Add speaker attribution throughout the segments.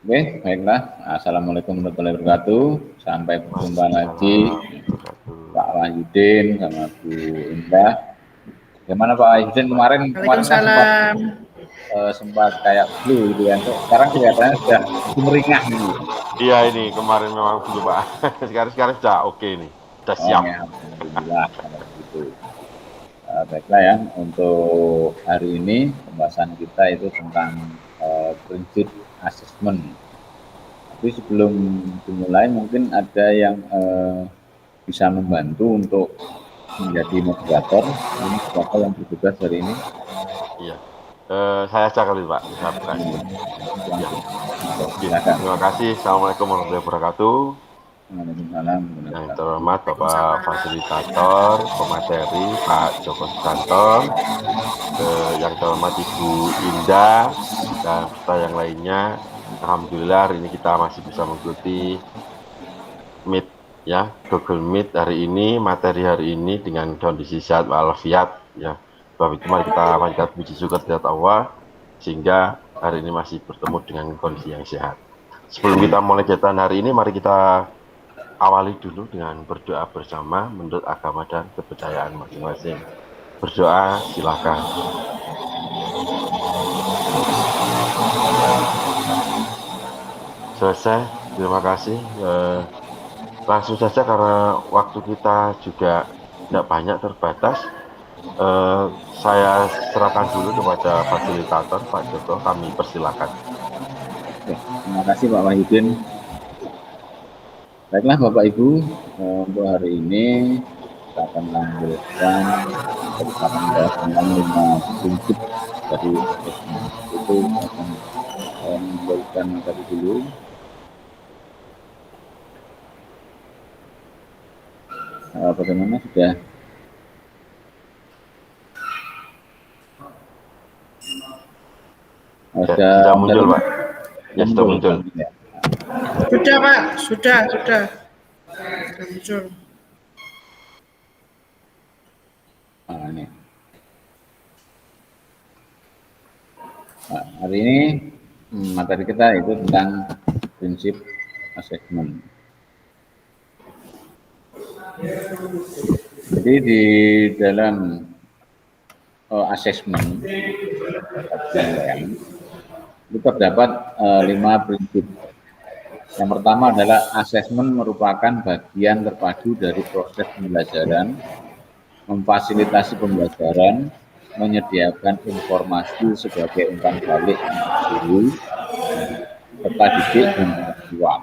Speaker 1: Oke, baiklah. Assalamualaikum warahmatullahi wabarakatuh. Sampai berjumpa lagi Pak Wahyudin sama Bu Indah. Gimana Pak Wahyudin kemarin kan sempat
Speaker 2: Waalaikumsalam.
Speaker 1: sempat kayak flu gitu kan. Sekarang kelihatannya sudah sumringah ini.
Speaker 3: Iya ini kemarin memang belum Pak. Sekarang sudah oke nih, sudah
Speaker 1: Oh
Speaker 3: siap.
Speaker 1: ya, alhamdulillah kalau begitu. Baiklah ya, untuk hari ini pembahasan kita itu tentang prinsip asesmen. Tapi sebelum dimulai mungkin ada yang bisa membantu untuk menjadi moderator. Ini siapa yang bertugas hari ini?
Speaker 3: Iya. Saya ajak kali Pak, bisa kasih. Ya.
Speaker 1: Silakan.
Speaker 3: Terima kasih. Assalamualaikum warahmatullahi wabarakatuh.
Speaker 1: Waalaikumsalam.
Speaker 3: Yang terhormat Bapak Fasilitator, Pemateri, Pak Joko Susanto, yang terhormat Ibu Indah, dan serta yang lainnya. Alhamdulillah hari ini kita masih bisa mengikuti Meet ya, Google Meet hari ini, materi hari ini dengan kondisi sehat walafiat ya. Sebab itu mari kita panjatkan puji syukur kepada Allah sehingga hari ini masih bertemu dengan kondisi yang sehat. Sebelum kita mulai kegiatan hari ini, mari kita awali dulu dengan berdoa bersama menurut agama dan kepercayaan masing-masing. Berdoa silakan. Selesai, terima kasih. Langsung saja karena waktu kita juga tidak banyak, terbatas. Saya serahkan dulu kepada fasilitator Pak Joko, kami persilakan.
Speaker 1: Oke, terima kasih Pak Wahyudin. Baiklah Bapak Ibu, untuk hari ini kita akan lanjutkan membahas tentang 5 prinsip dari asesmen. Itu akan memberikan materi dulu. Bagaimana sudah?
Speaker 3: Sudah muncul Pak. Ya sudah muncul.
Speaker 1: Ya.
Speaker 2: Sudah Pak, sudah muncul.
Speaker 1: Ini. Nah, hari ini materi kita itu tentang prinsip asesmen. Jadi di dalam asesmen itu terdapat 5 prinsip. Yang pertama adalah asesmen merupakan bagian terpadu dari proses pembelajaran, memfasilitasi pembelajaran, menyediakan informasi sebagai umpan balik guru, serta didik dan siswa.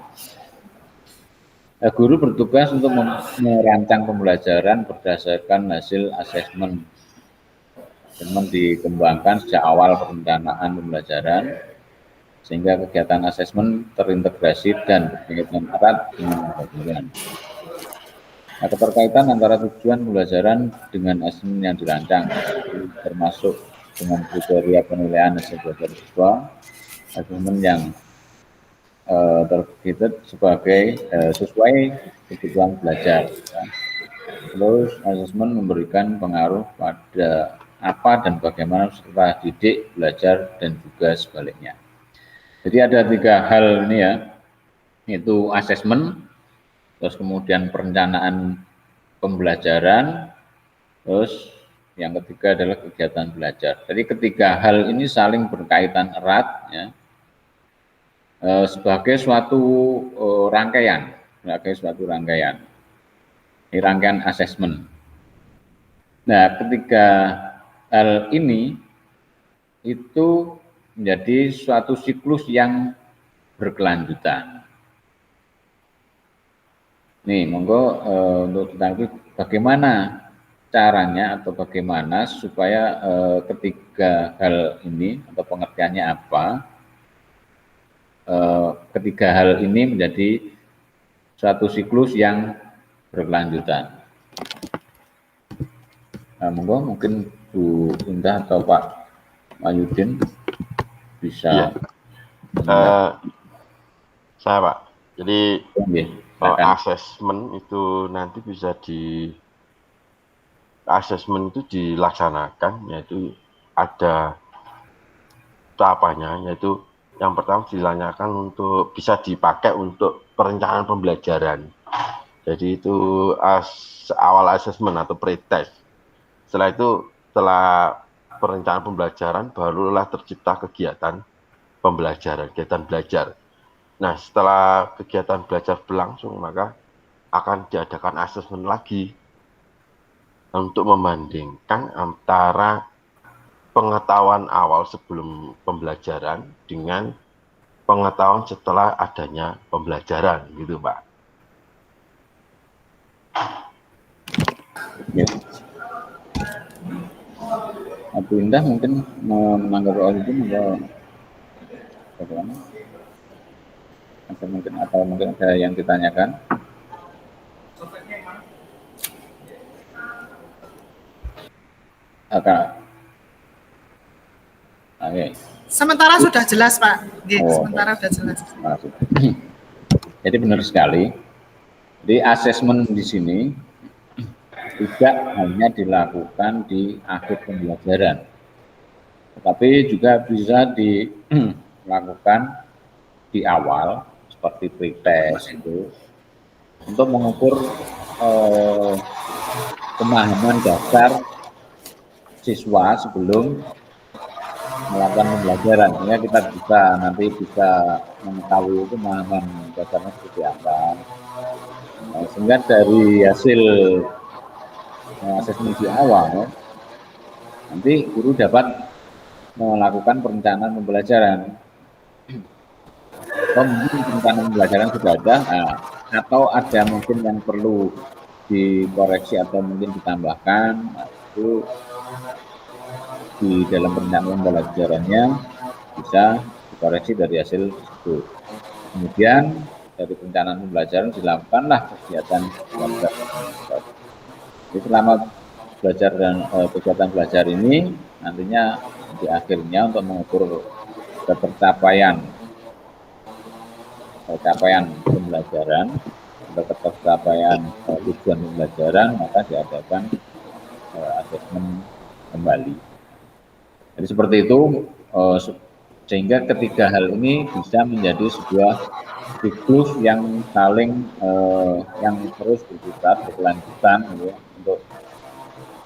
Speaker 1: Guru bertugas untuk merancang pembelajaran berdasarkan hasil asesmen. Asesmen dikembangkan sejak awal perencanaan pembelajaran, sehingga kegiatan asesmen terintegrasi dan berkaitan erat dengan pembelajaran. Nah, keterkaitan antara tujuan pembelajaran dengan asesmen yang dirancang, termasuk dengan kriteria penilaian hasil belajar siswa, asesmen yang terbitet sebagai sesuai kebutuhan belajar. Ya. Terus asesmen memberikan pengaruh pada apa dan bagaimana peserta didik, belajar, dan juga sebaliknya. Jadi ada 3 hal ini ya, yaitu asesmen, terus kemudian perencanaan pembelajaran, terus yang ketiga adalah kegiatan belajar. Jadi ketiga hal ini saling berkaitan erat ya, sebagai suatu rangkaian. Ini rangkaian asesmen. Nah, ketiga hal ini itu menjadi suatu siklus yang berkelanjutan. Nih, monggo untuk tentang bagaimana caranya atau bagaimana supaya ketiga hal ini atau pengertiannya apa, ketiga hal ini menjadi suatu siklus yang berkelanjutan. Nah, monggo mungkin Bu Indah atau Pak Wahyudin bisa.
Speaker 3: Saya Pak, jadi asesmen itu nanti bisa asesmen itu dilaksanakan, yaitu ada tahapannya, yaitu Yang pertama ditanyakan untuk bisa dipakai untuk perencanaan pembelajaran. Jadi itu awal asesmen atau pretest. Setelah itu, setelah perencanaan pembelajaran, barulah tercipta kegiatan pembelajaran, kegiatan belajar. Nah, setelah kegiatan belajar berlangsung, maka akan diadakan asesmen lagi untuk membandingkan antara pengetahuan awal sebelum pembelajaran dengan pengetahuan setelah adanya pembelajaran, gitu, Pak.
Speaker 1: Ya. Bu Indah mungkin menanggapi soal itu bagaimana? Atau mungkin ada yang ditanyakan? Oke.
Speaker 2: Sementara sudah jelas, Pak. Sementara sudah jelas.
Speaker 1: Jadi benar sekali. Jadi asesmen di sini tidak hanya dilakukan di akhir pembelajaran, tetapi juga bisa dilakukan di awal seperti pretest itu untuk mengukur pemahaman dasar siswa sebelum melakukan pembelajaran, sehingga kita bisa mengetahui itu pemahaman dasarnya seperti apa. Sehingga dari hasil asesmen di awal, nanti guru dapat melakukan perencanaan pembelajaran. Atau mungkin perencanaan pembelajaran sudah ada, atau ada mungkin yang perlu dikoreksi atau mungkin ditambahkan, itu di dalam perencanaan pembelajarannya bisa dikoreksi dari hasil tersebut. Kemudian dari perencanaan pembelajaran dilakukanlah kegiatan belajar. Jadi selama belajar dan kegiatan belajar ini nantinya di akhirnya untuk mengukur capaian pembelajaran atau capaian tujuan pembelajaran, maka diadakan asesmen kembali. Jadi seperti itu, sehingga ketiga hal ini bisa menjadi sebuah siklus yang saling yang terus berputar berkelanjutan gitu, untuk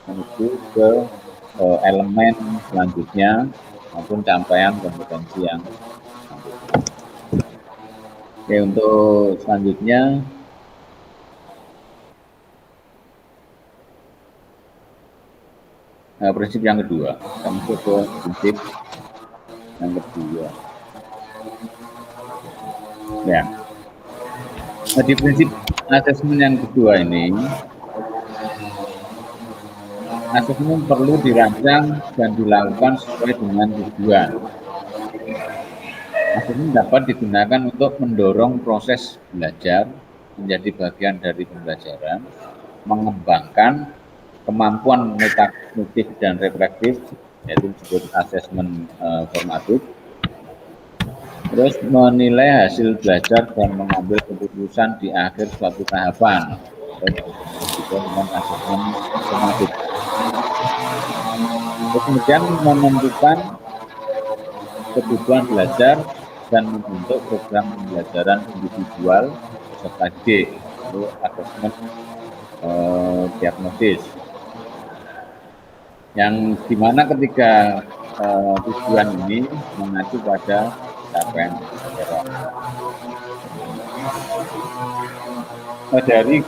Speaker 1: menuju ke elemen selanjutnya maupun capaian kompetensi yang selanjutnya. Oke, untuk selanjutnya prinsip yang kedua, kita masuk ke prinsip yang kedua. Ya, di prinsip asesmen yang kedua ini, asesmen perlu dirancang dan dilakukan sesuai dengan tujuan. Asesmen dapat digunakan untuk mendorong proses belajar menjadi bagian dari pembelajaran, mengembangkan kemampuan metakognitif dan reflektif, yaitu disebut asesmen formatif, terus menilai hasil belajar dan mengambil keputusan di akhir suatu tahapan, juga dengan asesmen formatif. Kemudian menentukan kebutuhan belajar dan membentuk program pembelajaran individual serta D, itu asesmen diagnosis, yang dimana ketiga tujuan ini mengacu pada capaian pembelajaran. Dari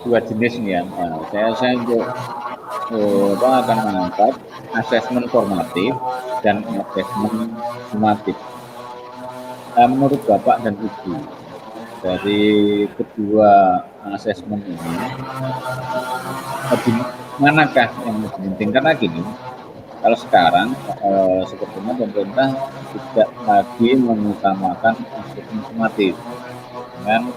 Speaker 1: dua jenis ini ya, saya untuk akan mengangkat asesmen formatif dan asesmen sumatif. Menurut Bapak dan Ibu, dari kedua asesmen ini, manakah yang lebih penting? Karena gini, kalau sekarang sepertinya pemerintah tidak lagi mengutamakan asesmen sumatif dengan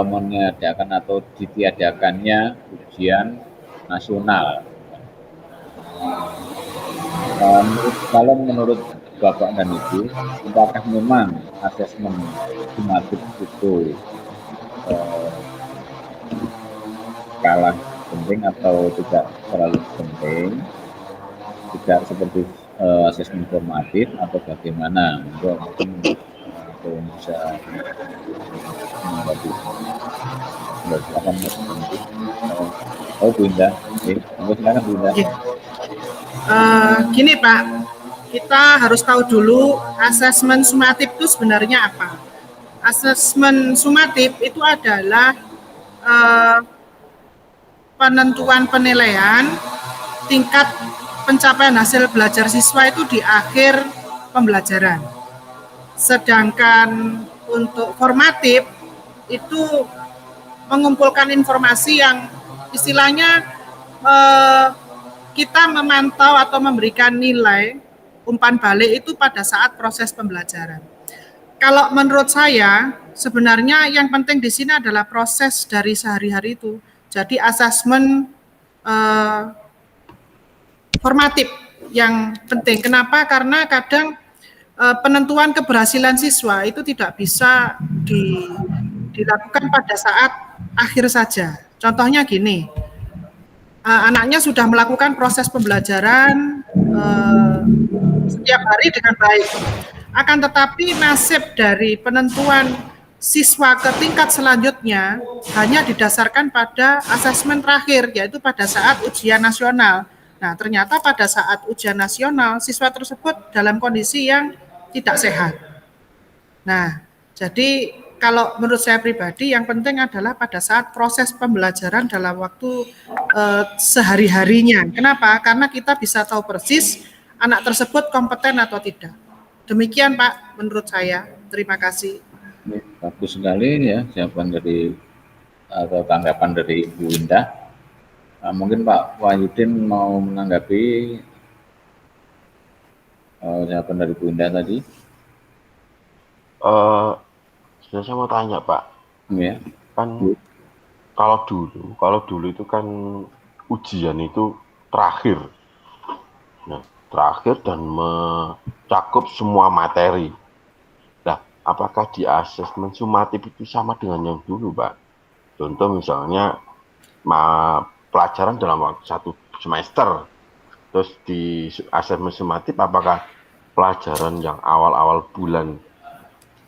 Speaker 1: meniadakan atau ditiadakannya ujian nasional. Kalau menurut Bapak dan Ibu, apakah memang asesmen sumatif itu kalah penting atau tidak terlalu penting, tidak seperti asesmen formatif atau bagaimana? Mungkin bisa menanggapi. Silakan Bu Indah. Silakan Bu Indah.
Speaker 2: Gini Pak, kita harus tahu dulu asesmen sumatif itu sebenarnya apa. Asesmen sumatif itu adalah penentuan penilaian tingkat pencapaian hasil belajar siswa itu di akhir pembelajaran. Sedangkan untuk formatif itu mengumpulkan informasi yang istilahnya kita memantau atau memberikan nilai umpan balik itu pada saat proses pembelajaran. Kalau menurut saya sebenarnya yang penting di sini adalah proses dari sehari-hari itu. Jadi asesmen formatif yang penting. Kenapa? Karena kadang penentuan keberhasilan siswa itu tidak bisa dilakukan pada saat akhir saja. Contohnya gini, anaknya sudah melakukan proses pembelajaran setiap hari dengan baik. Akan tetapi nasib dari penentuan siswa ke tingkat selanjutnya hanya didasarkan pada asesmen terakhir, yaitu pada saat ujian nasional. Nah, ternyata pada saat ujian nasional, siswa tersebut dalam kondisi yang tidak sehat. Nah, jadi kalau menurut saya pribadi, yang penting adalah pada saat proses pembelajaran dalam waktu sehari-harinya. Kenapa? Karena kita bisa tahu persis anak tersebut kompeten atau tidak. Demikian Pak, menurut saya. Terima kasih.
Speaker 1: Bagus sekali ya jawaban dari atau tanggapan dari Bu Indah. Mungkin Pak Wahyudin mau menanggapi jawaban dari Bu Indah tadi.
Speaker 3: Saya mau tanya Pak.
Speaker 1: Ya.
Speaker 3: Kan kalau dulu itu kan ujian itu terakhir. Nah, terakhir dan mencakup semua materi. Apakah di asesmen sumatif itu sama dengan yang dulu, Pak? Contoh misalnya pelajaran dalam waktu 1 semester. Terus di asesmen sumatif apakah pelajaran yang awal-awal bulan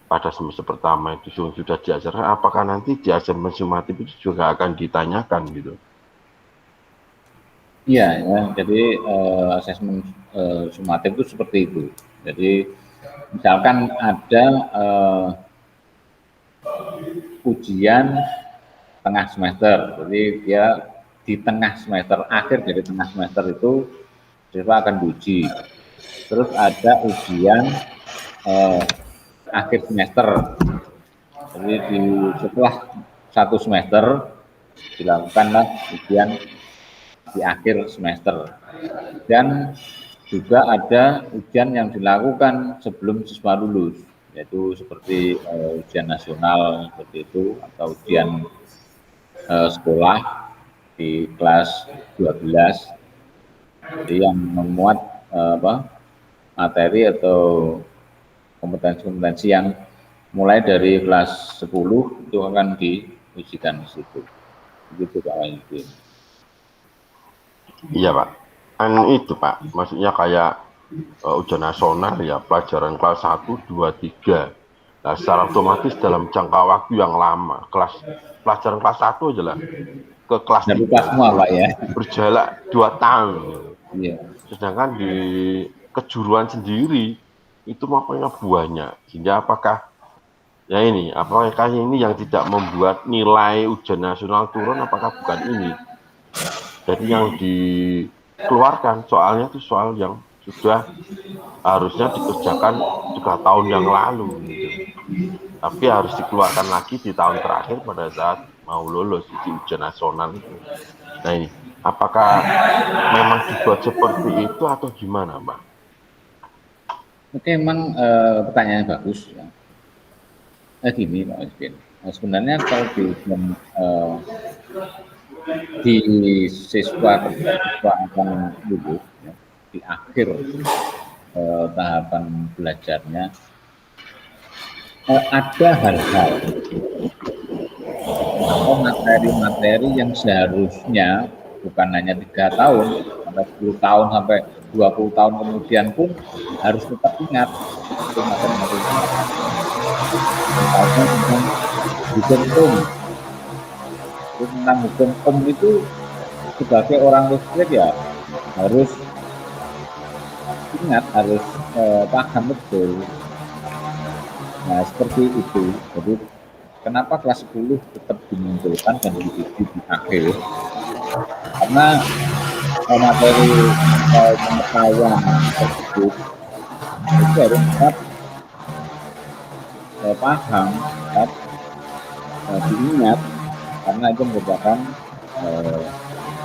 Speaker 3: pada semester pertama itu sudah diajarkan, apakah nanti di asesmen sumatif itu juga akan ditanyakan gitu?
Speaker 1: Iya, ya, jadi asesmen sumatif itu seperti itu. Jadi misalkan ada ujian tengah semester, jadi dia di tengah semester akhir dari tengah semester itu siswa akan diuji. Terus ada ujian akhir semester, jadi setelah 1 semester dilakukanlah ujian di akhir semester. Dan juga ada ujian yang dilakukan sebelum siswa lulus, yaitu seperti ujian nasional seperti itu, atau ujian sekolah di kelas 12, jadi yang memuat materi atau kompetensi-kompetensi yang mulai dari kelas 10 itu akan diujikan di situ. Begitu Pak Wahyudin.
Speaker 3: Iya Pak. Kan itu Pak, maksudnya kayak ujian nasional ya pelajaran kelas 1, 2, 3. Nah, secara otomatis dalam jangka waktu yang lama, pelajaran kelas 1 aja lah ke kelas 3
Speaker 1: semua, Pak, ya.
Speaker 3: berjalan 2 tahun.
Speaker 1: Iya.
Speaker 3: Sedangkan di kejuruan sendiri itu makanya banyak. Sehingga apakah ini yang tidak membuat nilai ujian nasional turun, apakah bukan ini? Jadi yang dikeluarkan soalnya itu soal yang sudah harusnya dikerjakan 3 tahun yang lalu gitu. Tapi harus dikeluarkan lagi di tahun terakhir pada saat mau lulus di ujian nasional itu. Nah ini, apakah memang dibuat seperti itu atau gimana Pak?
Speaker 1: Oke, memang pertanyaan bagus ya. Gini Pak Wahyudin, sebenarnya kalau di siswa akan lulus ya, di akhir tahapan belajarnya ada hal-hal atau materi-materi yang seharusnya bukan hanya 3 tahun, sampai 10 tahun, sampai 20 tahun kemudian pun harus tetap ingat itu materi-materi tentang hukum. Itu tentang hukum itu sebagai orang listrik ya harus ingat, harus paham betul. Nah, seperti itu. Jadi kenapa kelas 10 tetap dimunculkan dan diuji di akhir? Karena materi pengetahuan tersebut itu harus tetap paham, tetap diingat, karena itu merupakan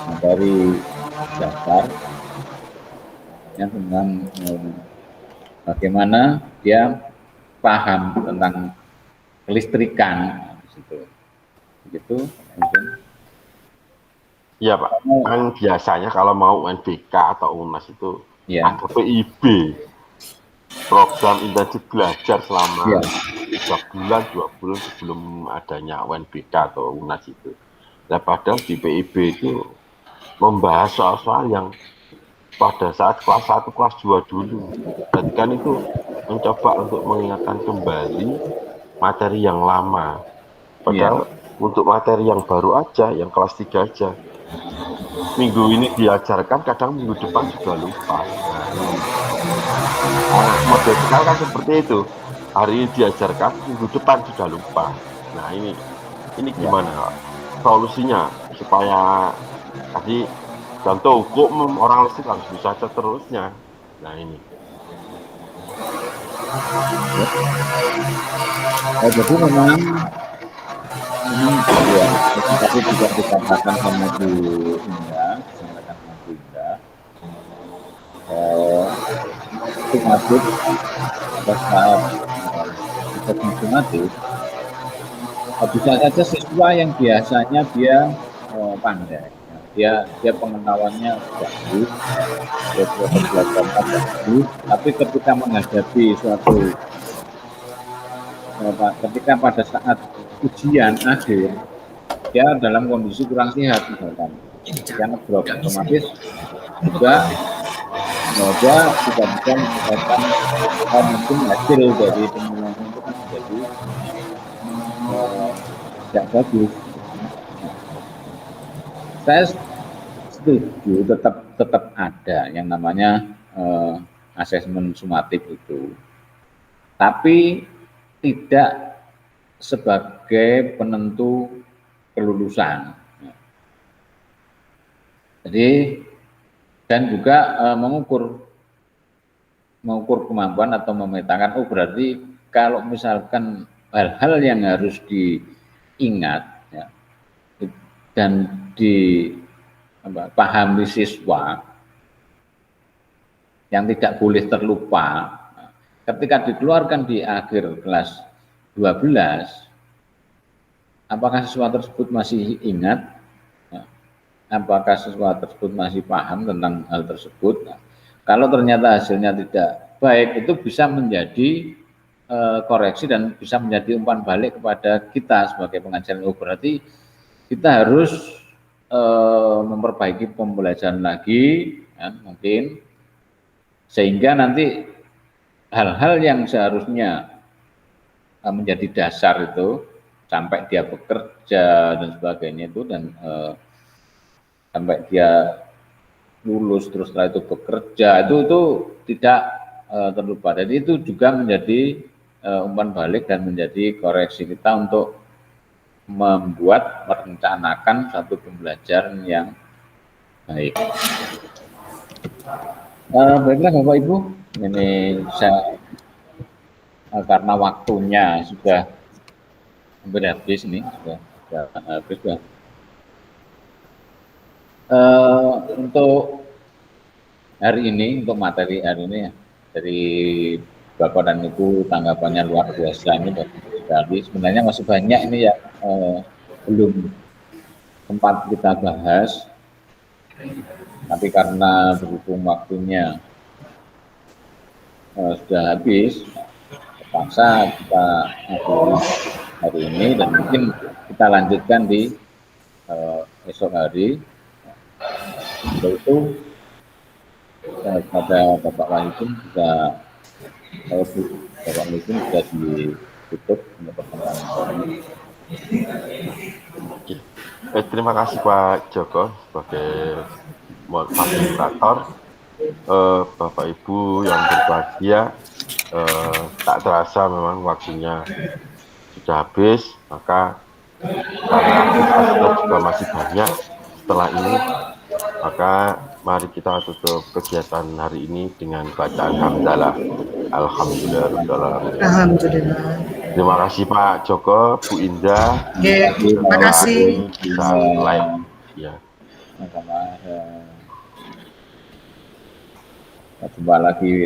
Speaker 1: materi dasar yang tentang bagaimana dia paham tentang kelistrikan, begitu.
Speaker 3: Iya Pak, kan biasanya kalau mau UNBK atau UNAS itu
Speaker 1: ya,
Speaker 3: ada PIB, program intensif belajar selama 3 bulan, 2 bulan sebelum adanya UNBK atau UNAS itu. Nah, padahal di PIB itu membahas soal-soal yang pada saat kelas 1, kelas 2 dulu. Berarti kan itu mencoba untuk mengingatkan kembali materi yang lama. Padahal untuk materi yang baru aja, yang kelas 3 aja, minggu ini diajarkan, kadang minggu depan sudah lupa. Nah, model sekarang kan seperti itu. Hari ini diajarkan, minggu depan sudah lupa. Nah, ini gimana solusinya supaya tadi contoh hukum orang listrik harus bisa seterusnya. Nah, ini.
Speaker 1: Jadi memang ya, tapi juga dikatakan sama Bu Indah, sumatif bisa saja siswa yang biasanya dia pandai, dia pengetahuannya bagus, dia bagus, tapi ketika menghadapi suatu ketika pada saat ujian akhir dia dalam kondisi kurang sehat, misalkan yang drop, otomatis juga dia tidak bisa menyelesaikan mungkin hasil dari penilaian itu kan menjadi tidak bagus. Saya setuju tetap ada yang namanya asesmen sumatif itu, tapi tidak sebagai penentu kelulusan. Jadi dan juga mengukur kemampuan atau memetakan, oh berarti kalau misalkan hal-hal yang harus diingat ya, dan dipahami siswa yang tidak boleh terlupa, ketika dikeluarkan di akhir kelas 12, apakah siswa tersebut masih ingat? Apakah siswa tersebut masih paham tentang hal tersebut? Kalau ternyata hasilnya tidak baik, itu bisa menjadi koreksi dan bisa menjadi umpan balik kepada kita sebagai pengajar. Oh, berarti kita harus memperbaiki pembelajaran lagi, ya, mungkin sehingga nanti hal-hal yang seharusnya menjadi dasar itu sampai dia bekerja dan sebagainya itu, dan sampai dia lulus terus setelah itu bekerja itu tidak terlupa. Jadi itu juga menjadi umpan balik dan menjadi koreksi kita untuk membuat, merencanakan satu pembelajaran yang baik. Baiklah Bapak Ibu, ini saya karena waktunya sudah hampir habis nih, sudah habis ya. Untuk hari ini, untuk materi hari ini ya, dari Bapak dan Ibu tanggapannya luar biasa ini sekali. Sebenarnya masih banyak ini ya, belum sempat kita bahas, tapi karena berhubung waktunya sudah habis, terpaksa kita akhiri hari ini dan mungkin kita lanjutkan di esok hari. Yaitu pada Bapak Wahidin juga Bapak Wahidin sudah ditutup untuk pertemuan ini.
Speaker 3: Terima kasih Pak Joko sebagai fasilitator. Bapak Ibu yang berbahagia, tak terasa memang waktunya sudah habis, maka karena aktivitas juga masih banyak setelah ini, maka mari kita tutup kegiatan hari ini dengan bacaan hamdalah. Alhamdulillah.
Speaker 2: Alhamdulillah.
Speaker 3: Terima kasih Pak Joko, Bu Indah.
Speaker 2: Terima kasih.
Speaker 3: Bisa live. Ya.
Speaker 1: Sama-sama. Jumpa lagi.